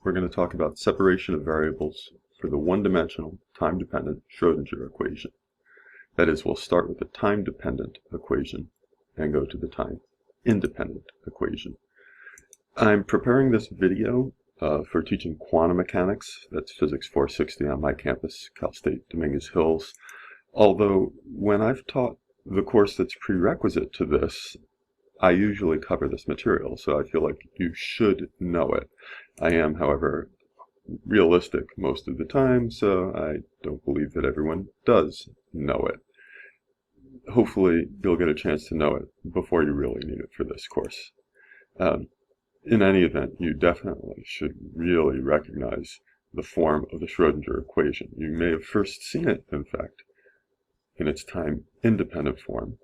we're going to talk about separation of variables for the one-dimensional, time-dependent Schrodinger equation. That is, we'll start with the time-dependent equation and go to the time-independent equation. I'm preparing this video for teaching quantum mechanics. That's Physics 460 on my campus, Cal State Dominguez Hills. Although, when I've taught the course that's prerequisite to this, I usually cover this material, so I feel like you should know it. I am, however, realistic most of the time, so I don't believe that everyone does know it. Hopefully, you'll get a chance to know it before you really need it for this course. In any event, you definitely should really recognize the form of the Schrodinger equation. You may have first seen it, in fact, in its time-independent form,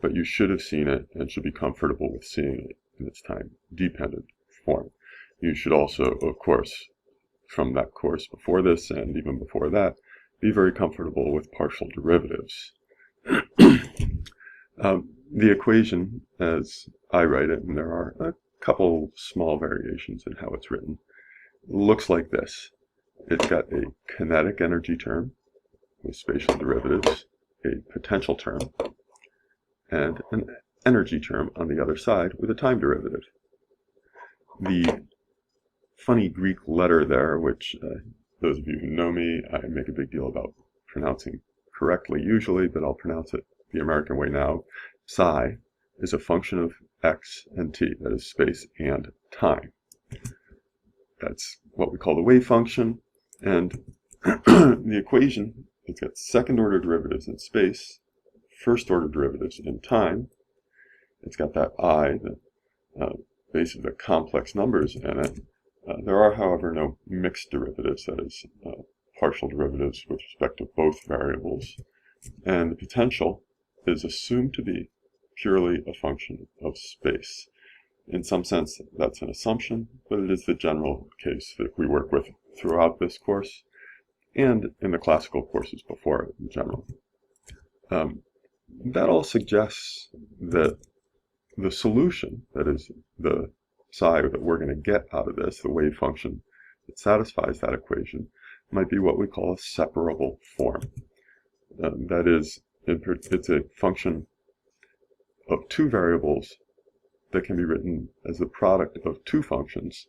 but you should have seen it and should be comfortable with seeing it in its time-dependent form. You should also, of course, from that course before this and even before that, be very comfortable with partial derivatives. The equation, as I write it, and there are a couple small variations in how it's written, looks like this. It's got a kinetic energy term with spatial derivatives, a potential term, and an energy term on the other side with a time derivative. The funny Greek letter there, which those of you who know me, I make a big deal about pronouncing correctly usually, but I'll pronounce it the American way now. Psi is a function of x and t, that is space and time. That's what we call the wave function, and the equation, it's got second-order derivatives in space, first-order derivatives in time. It's got that I, the base of the complex numbers in it. There are, however, no mixed derivatives, that is, partial derivatives with respect to both variables. And the potential is assumed to be purely a function of space. In some sense, that's an assumption, but it is the general case that we work with throughout this course and in the classical courses before it in general. That all suggests that the solution, that is the psi that we're going to get out of this, the wave function that satisfies that equation, might be what we call a separable form. That is, it's a function of two variables that can be written as the product of two functions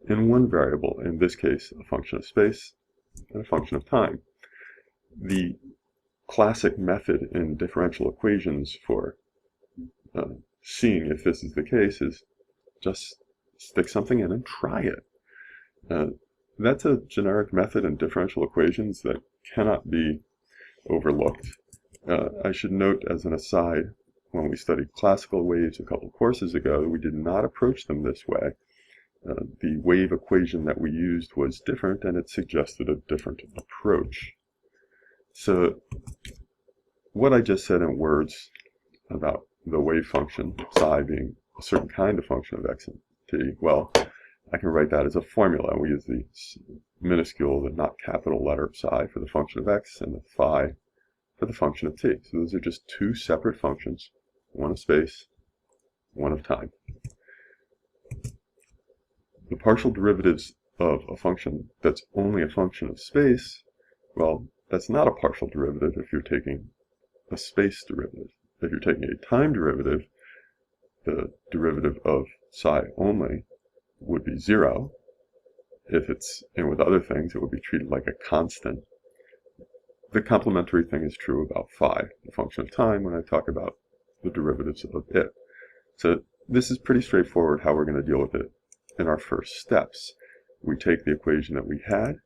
in one variable, in this case a function of space and a function of time. The classic method in differential equations for seeing if this is the case is just stick something in and try it. That's a generic method in differential equations that cannot be overlooked. I should note as an aside, when we studied classical waves a couple courses ago, we did not approach them this way. The wave equation that we used was different, and it suggested a different approach. So what I just said in words about the wave function, psi being a certain kind of function of x and t, well, I can write that as a formula. We use the minuscule, the not capital letter psi for the function of x and the phi for the function of t. So those are just two separate functions, one of space, one of time. The partial derivatives of a function that's only a function of space, well, that's not a partial derivative if you're taking a space derivative. If you're taking a time derivative, the derivative of psi only would be 0. If it's in with other things, it would be treated like a constant. The complementary thing is true about phi, the function of time, when I talk about the derivatives of it. So this is pretty straightforward how we're going to deal with it in our first steps. We take the equation that we had,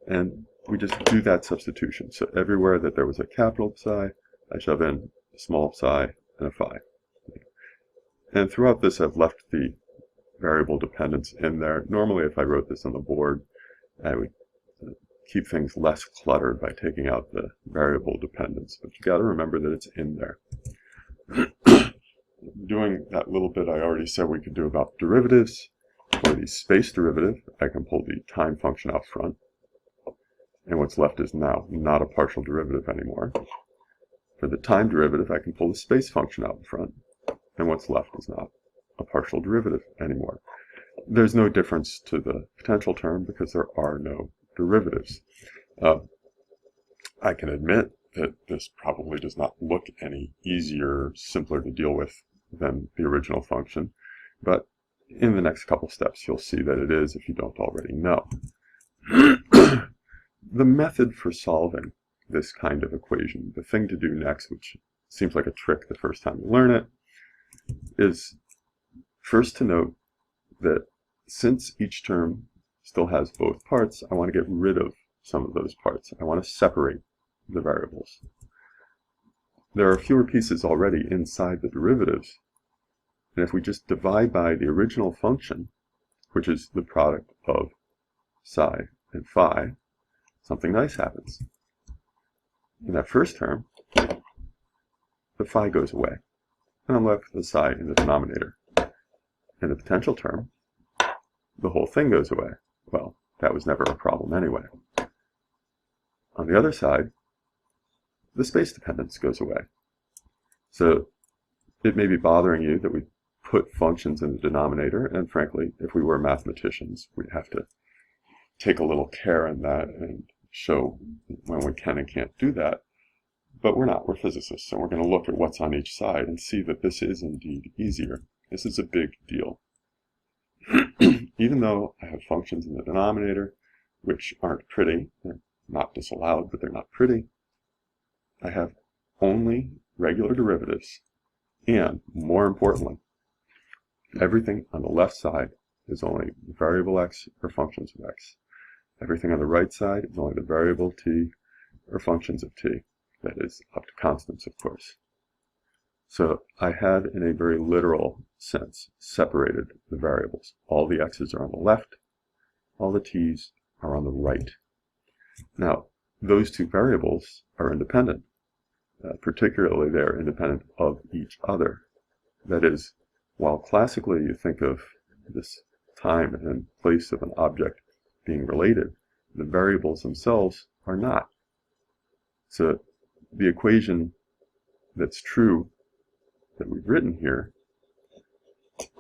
and we just do that substitution. So everywhere that there was a capital psi, I shove in a small psi and a phi. And throughout this, I've left the variable dependence in there. Normally, if I wrote this on the board, I would keep things less cluttered by taking out the variable dependence. But you got to remember that it's in there. Doing that little bit I already said we could do about derivatives. For the space derivative, I can pull the time function out front. And what's left is now not a partial derivative anymore. For the time derivative, I can pull the space function out in front. And what's left is not a partial derivative anymore. There's no difference to the potential term because there are no derivatives. I can admit that this probably does not look any easier, simpler to deal with than the original function, but in the next couple steps you'll see that it is if you don't already know. The method for solving this kind of equation, the thing to do next, which seems like a trick the first time you learn it, is first to note that since each term still has both parts, I want to get rid of some of those parts. I want to separate the variables. There are fewer pieces already inside the derivatives, and if we just divide by the original function, which is the product of psi and phi, something nice happens. In that first term, the phi goes away, and I'm left with the psi in the denominator. In the potential term, the whole thing goes away. Well, that was never a problem anyway. On the other side, the space dependence goes away. So it may be bothering you that we put functions in the denominator, and frankly, if we were mathematicians, we'd have to take a little care in that and show when we can and can't do that. But we're not, we're physicists, so we're going to look at what's on each side and see that this is indeed easier. This is a big deal. Even though I have functions in the denominator, which aren't pretty, they're not disallowed, but they're not pretty, I have only regular derivatives, and more importantly, everything on the left side is only variable x or functions of x. Everything on the right side is only the variable t or functions of t, that is up to constants, of course. So I had, in a very literal sense, separated the variables. All the x's are on the left, all the t's are on the right. Now, those two variables are independent. Particularly, they're independent of each other. That is, while classically you think of this time and place of an object being related, the variables themselves are not. So the equation that's true that we've written here,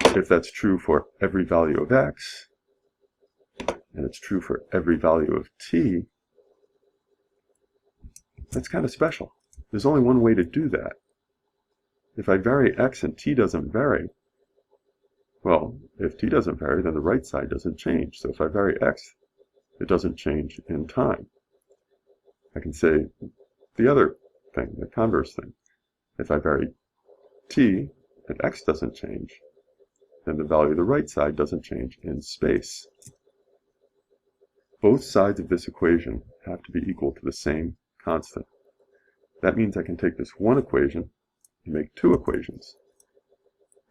if that's true for every value of x, and it's true for every value of t, that's kind of special. There's only one way to do that. If I vary x and t doesn't vary, well, if t doesn't vary, then the right side doesn't change. So if I vary x, it doesn't change in time. I can say the other thing, the converse thing. If I vary t and x doesn't change, then the value of the right side doesn't change in space. Both sides of this equation have to be equal to the same constant. That means I can take this one equation and make two equations,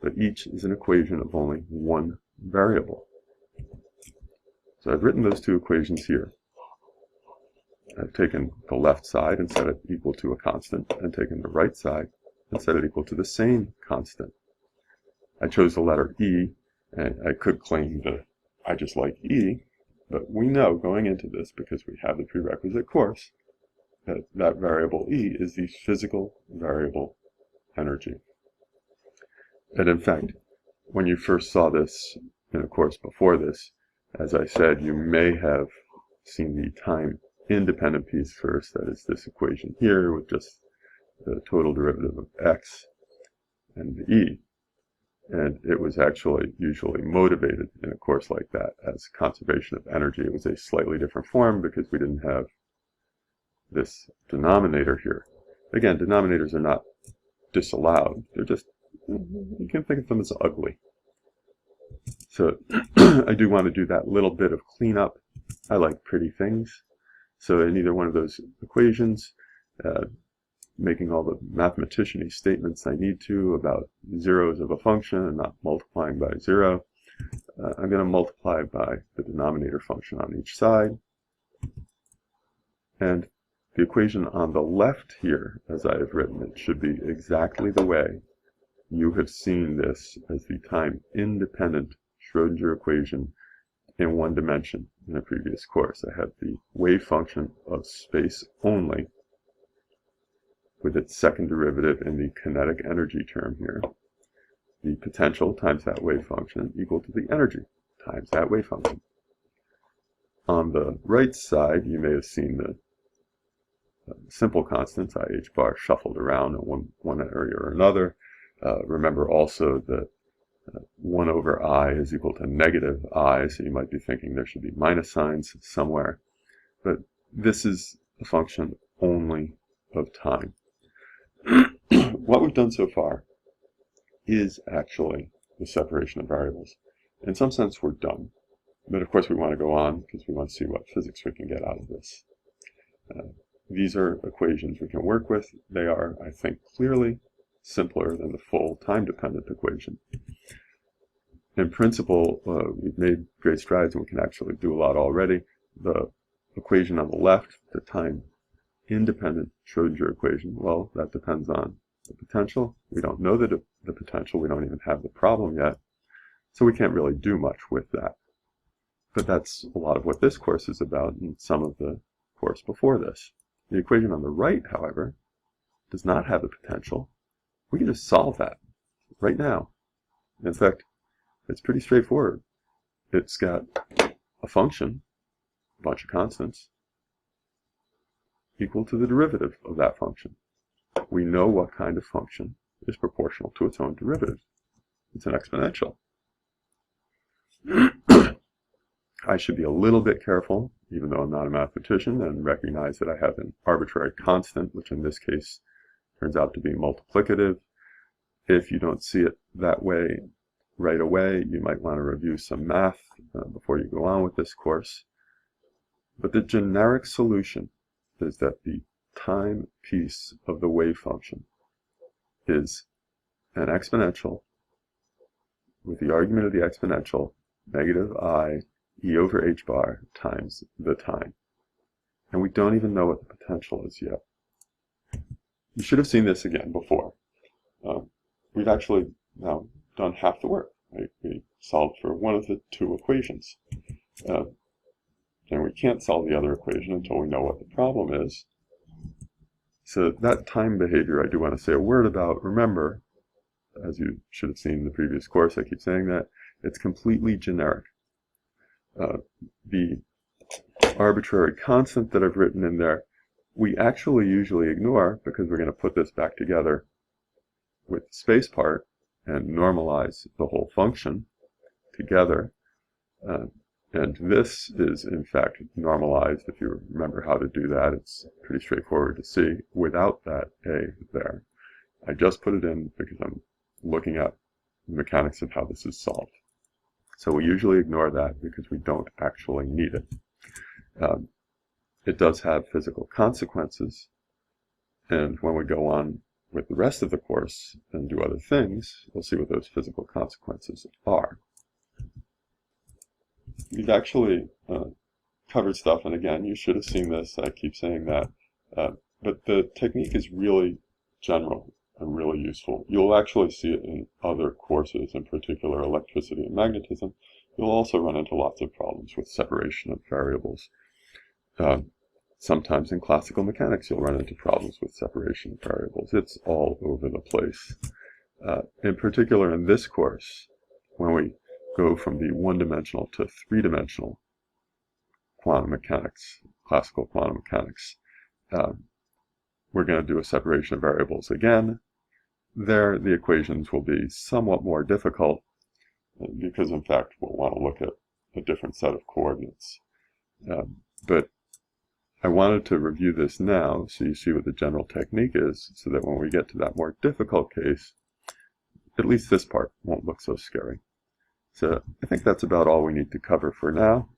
but each is an equation of only one variable. So I've written those two equations here. I've taken the left side and set it equal to a constant, and taken the right side and set it equal to the same constant. I chose the letter E, and I could claim that I just like E, but we know going into this, because we have the prerequisite course, that that variable E is the physical variable energy. And in fact, when you first saw this in a course before this, as I said, you may have seen the time-independent piece first, that is this equation here with just the total derivative of x and the E. And it was actually usually motivated in a course like that as conservation of energy. It was a slightly different form because we didn't have this denominator here. Again, denominators are not disallowed. They're just, you can think of them as ugly. So I do want to do that little bit of cleanup. I like pretty things. So in either one of those equations, making all the mathematician-y statements I need to about zeros of a function and not multiplying by zero, I'm going to multiply by the denominator function on each side. And the equation on the left here, as I have written it, should be exactly the way you have seen this as the time-independent Schrodinger equation in one dimension in a previous course. I had the wave function of space only with its second derivative in the kinetic energy term here. The potential times that wave function equal to the energy times that wave function. On the right side, you may have seen the simple constants, I, h bar, shuffled around in one area or another. Remember also that 1 over I is equal to negative I, so you might be thinking there should be minus signs somewhere. But this is a function only of time. What we've done so far is actually the separation of variables. In some sense, we're done. But of course, we want to go on because we want to see what physics we can get out of this. These are equations we can work with. They are, I think, clearly simpler than the full time-dependent equation. In principle, we've made great strides and we can actually do a lot already. The equation on the left, the time-independent Schrodinger equation, well, that depends on the potential. We don't know the potential. We don't even have the problem yet. So we can't really do much with that. But that's a lot of what this course is about and some of the course before this. The equation on the right, however, does not have the potential. We can just solve that right now. In fact, it's pretty straightforward. It's got a function, a bunch of constants, equal to the derivative of that function. We know what kind of function is proportional to its own derivative. It's an exponential. I should be a little bit careful, even though I'm not a mathematician, and recognize that I have an arbitrary constant, which in this case turns out to be multiplicative. If you don't see it that way right away, you might want to review some math before you go on with this course. But the generic solution is that the time piece of the wave function is an exponential with the argument of the exponential, negative I e over h bar times the time. And we don't even know what the potential is yet. You should have seen this again before. We've actually now done half the work. Right? We solved for one of the two equations. And we can't solve the other equation until we know what the problem is. So that time behavior I do want to say a word about. Remember, as you should have seen in the previous course, I keep saying that, it's completely generic. The arbitrary constant that I've written in there, we actually usually ignore because we're going to put this back together with the space part and normalize the whole function together. And this is, in fact, normalized. If you remember how to do that, it's pretty straightforward to see without that a there. I just put it in because I'm looking at the mechanics of how this is solved. So we usually ignore that because we don't actually need it. It does have physical consequences, and when we go on with the rest of the course and do other things, we'll see what those physical consequences are. We've actually covered stuff, and again, you should have seen this, I keep saying that, but the technique is really general and really useful. You'll actually see it in other courses, in particular electricity and magnetism. You'll also run into lots of problems with separation of variables. Sometimes in classical mechanics you'll run into problems with separation of variables. It's all over the place. In particular in this course, when we go from the one-dimensional to three-dimensional quantum mechanics, classical quantum mechanics, we're going to do a separation of variables again. There, the equations will be somewhat more difficult because, in fact, we'll want to look at a different set of coordinates. But I wanted to review this now so you see what the general technique is, so that when we get to that more difficult case, at least this part won't look so scary. So I think that's about all we need to cover for now,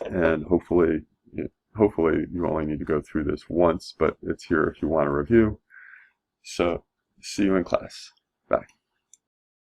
and hopefully you only need to go through this once, but it's here if you want to review. So see you in class. Bye.